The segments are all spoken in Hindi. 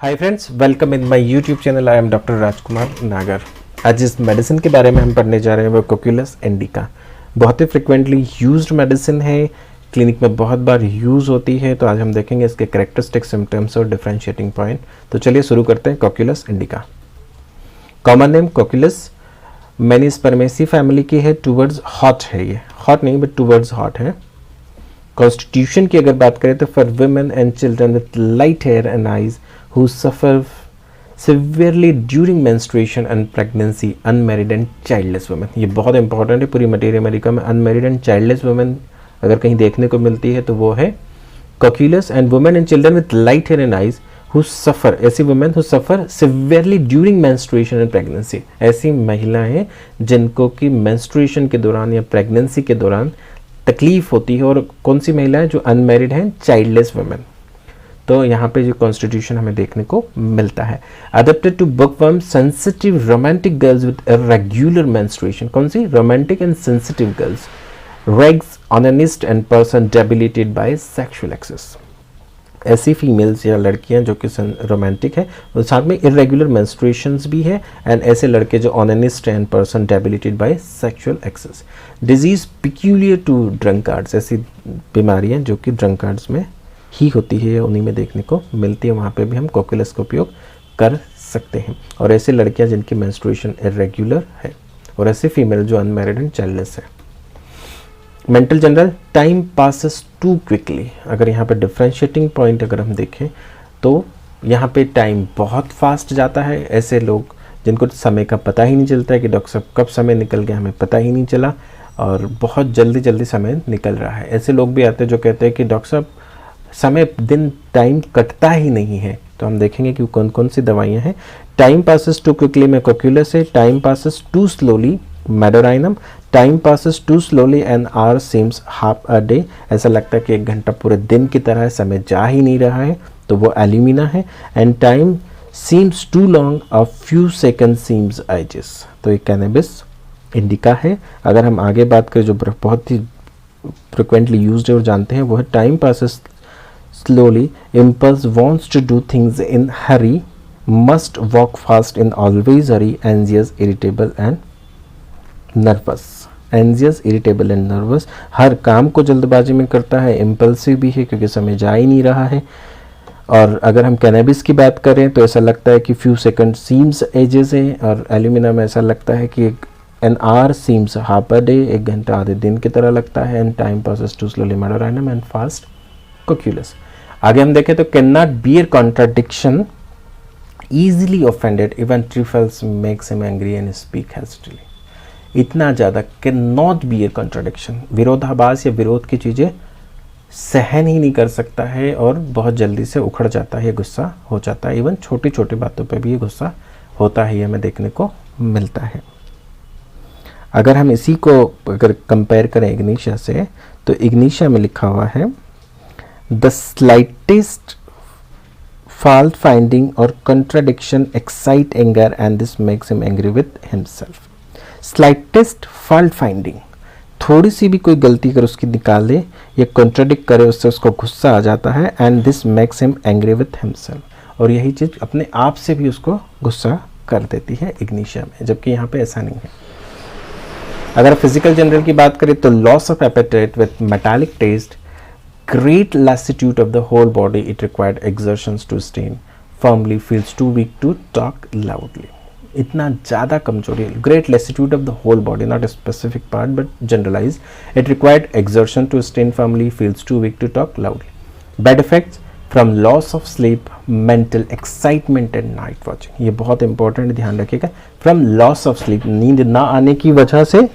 Hi friends, welcome in my YouTube channel. I am doctor Rajkumar Nagar. आज जिस मेडिसिन के बारे में हम पढ़ने जा रहे हैं वो कोक्यूलस इंडिका। बहुत ही फ्रिक्वेंटली यूज्ड मेडिसिन है, क्लिनिक में बहुत बार यूज़ होती है। तो आज हम देखेंगे इसके कैरेक्टरिस्टिक सिम्टम्स और डिफरेंशिएटिंग पॉइंट। तो चलिए शुरू करते हैं। Cocculus indica common name cocculus menispermaceae family की है। टूवर्ड्स हॉट है, ये हॉट नहीं बट टूवर्ड्स हॉट है। कॉन्स्टिट्यूशन की अगर बात करें तो for women and children with light hair and eyes who suffer severely during menstruation and pregnancy, unmarried and childless women। ये बहुत इंपॉर्टेंट है पूरी मटेरियल अमेरिका में। अनमेरिड एंड चाइल्डलेस वुमेन अगर कहीं देखने को मिलती है तो वो है Cocculus. And women and children with light hair and eyes who suffer, ऐसी women who suffer severely during menstruation and pregnancy. ऐसी महिलाएं जिनको कि मेंस्ट्रुएशन के दौरान या प्रेगनेंसी के दौरान तकलीफ होती है। और कौन सी महिलाएं? जो अनमेरिड हैं, चाइल्डलेस वुमेन। तो यहाँ पे जो कॉन्स्टिट्यूशन हमें देखने को मिलता है। Adapted to bookworm, sensitive romantic girls with irregular menstruation. कौन सी? Romantic and sensitive girls. Rakes, onanist and person debilitated by sexual excess. ऐसी फीमेल्स या लड़कियां जो कि रोमांटिक है और साथ में इरेगुलर मेंस्ट्रुएशंस भी है। एंड ऐसे लड़के जो onanist and person debilitated by sexual excess. Disease peculiar to drunkards, ऐसी बीमारियां जो कि ड्रंकार्ड्स में ही होती है या उन्हीं में देखने को मिलती है। वहाँ पे भी हम कोक्यूलस का उपयोग कर सकते हैं। और ऐसे लड़कियां जिनकी मेंस्ट्रुएशन इरेगुलर है और ऐसे फीमेल जो अनमैरिड एंड चाइल्डलेस है। Mental general, time passes too quickly. अगर यहाँ पे डिफरेंशिएटिंग पॉइंट अगर हम देखें तो यहाँ पे टाइम बहुत फास्ट जाता है। ऐसे लोग जिनको समय का पता ही नहीं चलता है कि डॉक्टर साहब कब समय निकल गया हमें पता ही नहीं चला और बहुत जल्दी जल्दी समय निकल रहा है। ऐसे लोग भी आते हैं जो कहते हैं कि डॉक्टर साहब समय दिन टाइम कटता ही नहीं है। तो हम देखेंगे कि कौन कौन सी दवाइयाँ हैं। टाइम पासेस टू क्विकली में कोक्यूलस है। Time passes too slowly medorrhinum. Time passes too slowly an hour seems half a day. ऐसा लगता है कि एक घंटा पूरे दिन की तरह है, समय जा ही नहीं रहा है, तो वो एल्यूमिना है। And time seems too long, a few second seems ages. तो ये कैनबिस इंडिका है। अगर हम आगे बात करें जो बहुत ही फ्रिक्वेंटली यूज्ड है और जानते हैं वो है time passes slowly, impulse wants to do things in hurry, must walk fast in always hurry, anxious, irritable and nervous। anxious, irritable and nervous, हर काम को जल्दबाजी में करता है। impulsive भी है क्योंकि समय जा ही नहीं रहा है। और अगर हम कैनबिस की बात करें तो ऐसा लगता है कि few seconds seems ages है। और एल्यूमिना में ऐसा लगता है कि an hour seems half a day, एक घंटा आधे दिन की तरह लगता है। and time passes too slowly medorinum and fast कोक्यूलस। आगे हम देखें तो can not bear contradiction, easily offended, even trifles makes him angry and speak hastily. इतना ज़्यादा कैन नॉट बियर कॉन्ट्राडिक्शन, विरोधाभास या विरोध की चीज़ें सहन ही नहीं कर सकता है और बहुत जल्दी से उखड़ जाता है, गुस्सा हो जाता है। इवन छोटी छोटी बातों पे भी ये गुस्सा होता है, ये हमें देखने को मिलता है। अगर हम इसी को अगर कंपेयर करें इग्निशिया से तो इग्निशिया में लिखा हुआ है The slightest fault finding or contradiction excite anger and this makes him angry with himself। Slightest fault finding, थोड़ी सी भी कोई गलती अगर उसकी निकाल दे या contradict करे उससे उसको गुस्सा आ जाता है। and this makes him angry with himself, और यही चीज़ अपने आप से भी उसको गुस्सा कर देती है इग्निशिया में, जबकि यहाँ पे ऐसा नहीं है। अगर फिजिकल जनरल की बात करें तो loss of appetite with metallic taste, great lassitude of the whole body, it required exertions to stand firmly, feels too weak to talk loudly। इतना ज़्यादा कमजोरी, great lassitude of the whole body, not a specific part but generalized, it required exertion to stand firmly, feels too weak to talk loudly। Bad effects from loss of sleep, mental excitement and night watching। ये बहुत इंपॉर्टेंट, ध्यान रखिएगा। from loss of sleep, नींद ना आने की वजह से,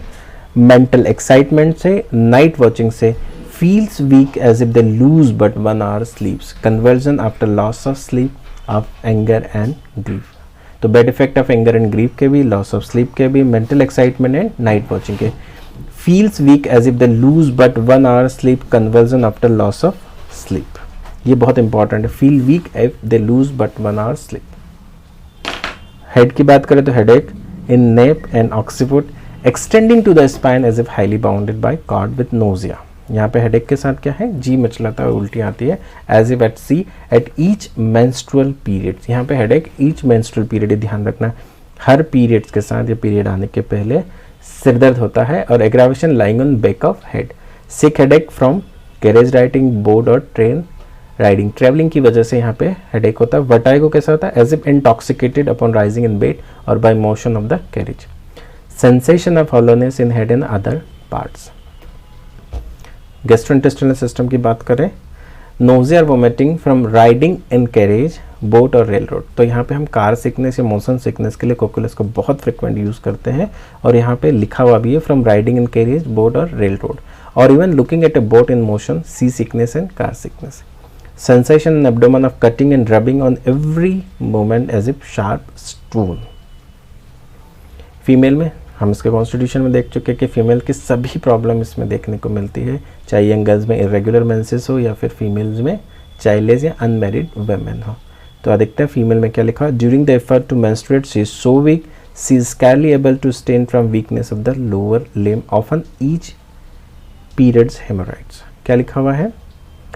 mental excitement से, night watching से, feels weak as if they lose but 1 hour sleeps, conversion after loss of sleep, of anger and grief। तो bad effect of anger and grief के भी, loss of sleep के भी, mental excitement and night watching के। feels weak as if they lose but 1 hour sleep, conversion after loss of sleep। ये बहुत इंपॉर्टेंट है, feel weak if they lose but 1 hour sleep। Head की बात करें तो headache in neck and occiput, extending to the spine as if highly bounded by cord with nausea। यहाँ पे हेडेक के साथ क्या है, जी मचलाता है, उल्टी आती है, as if at sea at each menstrual periods. यहाँ पे हेडेक ईच मेंस्ट्रुअल पीरियड, ध्यान रखना, हर पीरियड्स के साथ या पीरियड आने के पहले सिरदर्द होता है। और aggravation lying on back of head, sick headache from carriage riding, board और ट्रेन राइडिंग, ट्रेवलिंग की वजह से यहाँ पे हेडेक होता है। वर्टाइगो कैसा होता है, as if intoxicated upon rising in bed और by motion of the carriage. Sensation of hollowness in head and other parts. Gastrointestinal system की बात करें, नोजिया और vomiting from riding in carriage, boat और रेल रोड। तो यहाँ पे हम कार सिकनेस या मोशन सिकनेस के लिए कोकुलस को बहुत फ्रिक्वेंट यूज़ करते हैं, और यहाँ पे लिखा हुआ भी है from riding in carriage, boat और रेल रोड, और even looking at a boat in motion, sea sickness and car sickness. Sensation in abdomen of cutting and rubbing on every movement as if sharp stool। Female में हम इसके कॉन्स्टिट्यूशन में देख चुके हैं कि फीमेल की सभी प्रॉब्लम इसमें देखने को मिलती है, चाहे यंग गर्ल्स में इरेगुलर मेंसेस हो या फिर फीमेल्स में चाइल्डलेस या अनमैरिड वुमेन हो। तो देखते हैं फीमेल में क्या लिखा है, during the effort to menstruate she is so weak she is scarcely able to stand from weakness of the lower limb often each periods haemorrhoids. क्या लिखा हुआ है,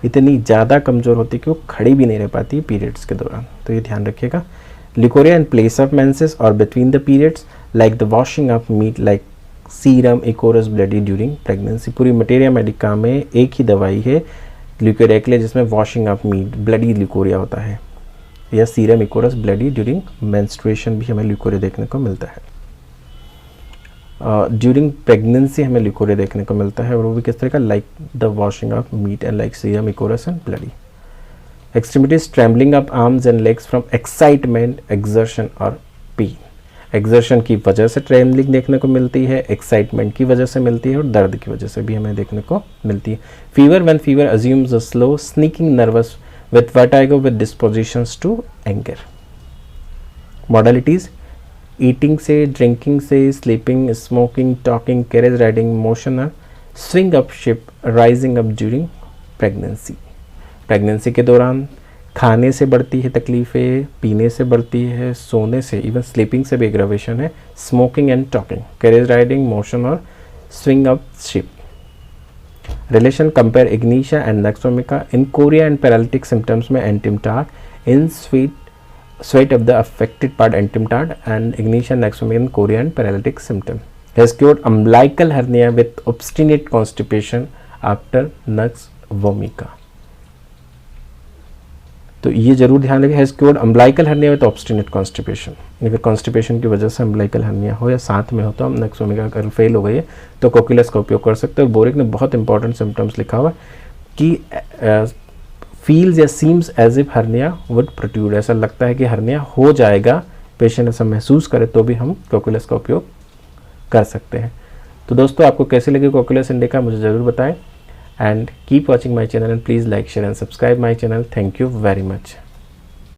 इतनी ज़्यादा कमज़ोर होती कि वो खड़ी भी नहीं रह पाती पीरियड्स के दौरान, तो ये ध्यान रखिएगा। Leucorrhoea in place of menses और between the periods, like the washing of meat like serum ichorous bloody during pregnancy. पूरी मटेरिया मेडिका में एक ही दवाई है लिकोरिया के लिए जिसमें washing of meat bloody leucorrhoea होता है, या serum ichorous bloody during menstruation भी हमें लिकोरिया देखने को मिलता है। ड्यूरिंग प्रेगनेंसी हमें लिकोरिया देखने को मिलता है, और वो भी किस तरह का, like the washing of meat and like serum ichorous and bloody. Extremities, trembling of arms and legs from excitement, exertion और पेन। एक्सर्शन की वजह से ट्रेम्बलिंग देखने को मिलती है, एक्साइटमेंट की वजह से मिलती है, और दर्द की वजह से भी हमें देखने को मिलती है। Fever, when fever assumes a slow sneaking nervous with vertigo with dispositions to anger. Modalities, eating से, ड्रिंकिंग से, sleeping, smoking, talking, carriage riding, motion, swing up ship, rising up during pregnancy. Pregnancy के दौरान खाने से बढ़ती है तकलीफ़ें, पीने से बढ़ती है, सोने से, इवन स्लीपिंग से भी एग्रावेशन है, smoking and talking, carriage riding, motion और swing up ship. Relation, compare ignatia and nux vomica. In chorea and paralytic symptoms में antim tart, in sweat of the affected part entimtad, and ignition nexomica in Korea and paralytic symptom. Has cured umbilical hernia with obstinate constipation after nux vomica। तो ये जरूर ध्यान रखें, has cured umbilical hernia with obstinate constipation। अगर कॉन्स्टिपेशन की वजह से umbilical hernia हो या साथ में हो तो हम nux vomica अगर फेल हो गई है तो कोकुलस का उपयोग कर सकते हैं। बोरिक ने बहुत इंपॉर्टेंट सिम्टम्स लिखा हुआ कि फील्स या seems as if hernia would protrude, ऐसा लगता है कि हर्निया हो जाएगा, पेशेंट ऐसा महसूस करे तो भी हम कोकुलस का उपयोग कर सकते हैं। तो दोस्तों आपको कैसे लगे कोकुलस इंडिका मुझे ज़रूर बताएं, and keep watching my channel and please like share and subscribe my channel. Thank you very much.